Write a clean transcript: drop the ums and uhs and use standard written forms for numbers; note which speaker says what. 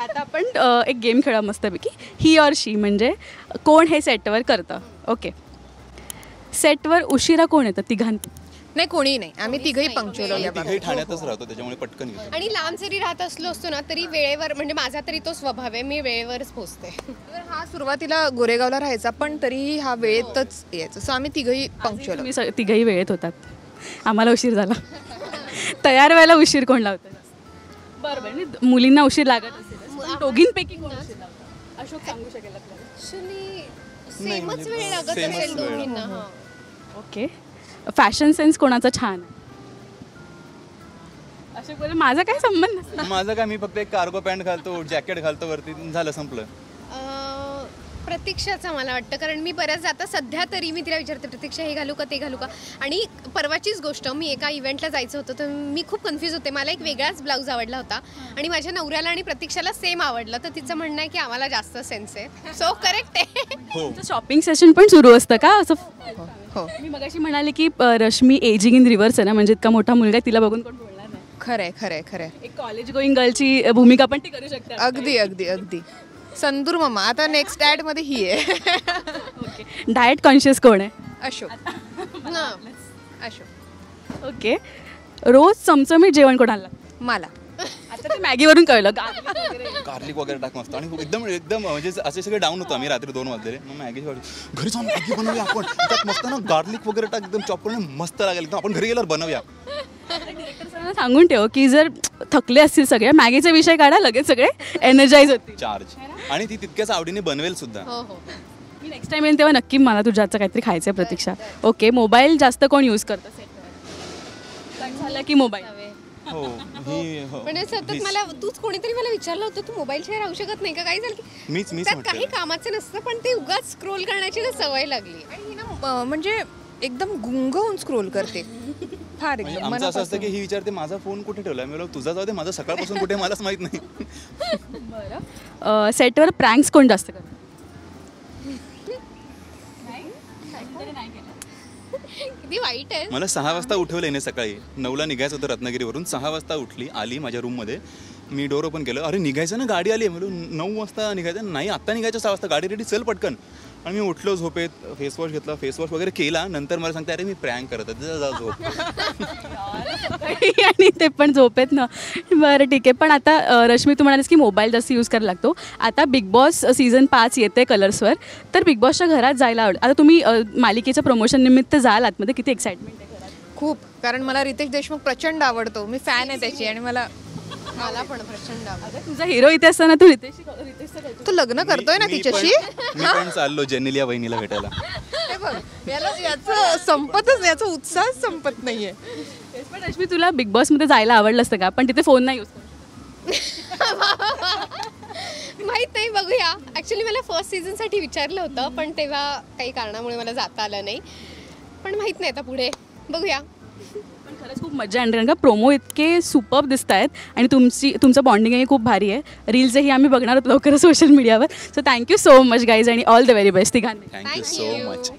Speaker 1: आता आपण एक गेम खेळा मस्तपैकी, ही ऑर शी, म्हणजे कोण हे सेटवर करतं. ओके, सेटवर उशिरा कोण येतं तिघांत?
Speaker 2: नाही, कोणीही नाही, आम्ही तिघही पंक्च्युअल.
Speaker 3: तिघही ठाण्यातच राहतो त्याच्यामुळे पटकन येतो.
Speaker 4: आणि लांब जरी राहत असतो ना तरी वेळेवर, म्हणजे माझा तरी तो स्वभाव आहे, मी वेळेवरच पोहोचते.
Speaker 2: तर हा सुरुवातीला गोरेगावला राहायचा पण तरीही हा वेळेतच यायचा. सो आम्ही तिघही पंक्च्युअल.
Speaker 1: तुम्ही तिघही वेळेत होतात, आम्हाला उशीर झाला. तयार व्हायला उशीर कोण लावतं? बरोबर, मुलींना उशीर लागत असेल, दोघींपैकी कोण उशीर लावतं? अशोक सांगू शकेल आपल्याला.
Speaker 4: सेमच वेळ लागत असेल दोघींना.
Speaker 1: ओके, फॅशन सेन्स कोणाचा छान आहे? अशोक बोले माझा काय संबंध नसतो.
Speaker 3: माझं काय, मी फक्त एक कार्गो पॅन्ट घालतो, जॅकेट घालतो वरती, झालं संपलं.
Speaker 4: प्रतीक्षाचं मला वाटतं, कारण मी बऱ्याच आता सध्या तरी मी तिला विचारते प्रतीक्षा हे घालू का ते घालू का. आणि परवाचीच गोष्ट, मी एका इव्हेंटला जायचं होतं तर मी खूप कन्फ्यूज होते. मला एक वेगळाच ब्लाऊज आवडला होता आणि माझ्या नवऱ्याला आणि प्रतीक्षाला सेम आवडलं, तर तिचं म्हणणं आहे की आम्हाला जास्त सेन्स आहे. सो करेक्ट आहे.
Speaker 1: शॉपिंग सेशन पण सुरू असतं का असं? हो, मी मगाशी म्हणाले की रश्मी एजिंग इन रिव्हर्स आहे ना, म्हणजे इतका मोठा मुलगा आहे, तिला बघून कोण बोलणार नाही.
Speaker 2: खरंय खरंय खरंय.
Speaker 1: एक कॉलेज गोईंग गर्लची भूमिका पण ती करू शकते.
Speaker 2: अगदी अगदी अगदी. संदूर मामा आता नेक्स्ट ॲड मध्ये ही आहे.
Speaker 1: ओके, डाएट कॉन्शियस कोण आहे?
Speaker 2: अशोक. अशोक.
Speaker 1: ओके, रोज चमचमीत जेवण कोणाला?
Speaker 2: मला.
Speaker 1: आता ते मॅगीवरून कळलं.
Speaker 3: गार्लिक वगैरे टाक मस्त. आणि एकदम एकदम म्हणजे असे सगळे डाऊन होतो आम्ही रात्री 2 वाजले. मग मॅगी घरी जाऊन मॅगी बनवूया आपण, त्यात मस्त ना गार्लिक वगैरे टाक, एकदम चॉप करून मस्त लागेल एकदम, आपण घरी गेल्यावर बनवूया.
Speaker 1: डिरेक्टर सरांना सांगून ठेव की जर थकले असतील सगळे, मॅगीचा विषय काढा, लगेच सगळे एनर्जाइज होतील.
Speaker 3: चार्ज. आणि ती तितक्याच आवडीने बनवेल सुद्धा.
Speaker 4: हो हो,
Speaker 1: मी नेक्स्ट टाइम येईन तेव्हा नक्की मला तुझ्या हातचं काहीतरी खायचं आहे प्रतीक्षा. ओके, मोबाईल जास्त कोण यूज करतं सेटवर? झालं की मोबाईल.
Speaker 3: हो,
Speaker 4: म्हणजे सतत मला तूच कोणीतरी मला विचारलं होतं तू मोबाईलशिवाय राहू शकत नाही का, काही झालं की
Speaker 3: मीच
Speaker 4: त्यात काही कामाचं नसतं पण ते उगाच स्क्रोल करण्याची सवय लागली.
Speaker 2: आणि ना म्हणजे एकदम गुंग होऊन स्क्रोल करते फार एकदम.
Speaker 3: आमचं असं असतं की ही विचारते माझा फोन कुठे ठेवला, मी बोललो तुझा जाऊ दे, माझा सकाळपासून कुठे मलाच माहित नाही.
Speaker 1: बरं, सेटवर प्रँक्स कोण जास्त करतं?
Speaker 4: किती वाईट आहे.
Speaker 3: मला 6 वाजता उठवलं नाही, सकाळी 9ला निघायचं होतं रत्नागिरीवरून. 6 वाजता उठली, आली माझ्या रूममध्ये, मी डोर ओपन केलं, अरे निघायचं ना, गाडी आली. म्हणून 9 वाजता निघायचं, नाही आत्ता निघायचं 6 वाजता, गाडी रेडी, चल पटकन. आणि मी उठलो झोपेत, फेसवॉश घेतला, फेसवॉश वगैरे केला, नंतर मला सांगते अरे मी प्रँक करत आहे, जा झोप.
Speaker 1: आणि ते पण झोपेत ना. बरं ठीक आहे, पण आता रश्मी तू म्हणालीस की मोबाईल जास्त यूज करायला लागतो. आता बिग बॉस सीझन 5 येते कलर्सवर, तर बिग बॉसच्या घरात जायला आवडेल. आता तुम्ही मालिकेचं प्रमोशन निमित्त जाल आतमध्ये, किती एक्साइटमेंट आहे घरात?
Speaker 2: खूप, कारण मला रितेश देशमुख प्रचंड आवडतो, मी फॅन आहे त्याची. आणि मला
Speaker 4: पण प्रचंड आवडतं.
Speaker 1: तुझा हिरो इथे असताना तू
Speaker 2: तू लग्न करतोय ना तिच्याशी?
Speaker 3: मी पण चाललो जेनेलिया वहिनीला भेटायला.
Speaker 2: हे बघ, याचं संपतच, याचा उत्साहच संपत नाहीये.
Speaker 1: पण रश्मी तुला बिग बॉसमध्ये जायला आवडलं असतं का? पण तिथे फोन नाही यूज
Speaker 4: माहित नाही, बघूया. ॲक्च्युली मला फर्स्ट सीझनसाठी विचारलं होतं पण तेव्हा काही कारणामुळे मला जाता आलं नाही. पण माहीत नाही, आता पुढे बघूया.
Speaker 1: पण खरंच खूप मजा येणार, कारण का प्रोमो इतके सुपर्ब दिसत आहेत आणि तुमचं बॉन्डिंगही खूप भारी आहे. रील्सही आम्ही बघणार आहोत लवकरच सोशल मीडियावर. So thank you so much guys आणि ऑल द व्हेरी बेस्ट तिघांनी.
Speaker 3: Thank you so much.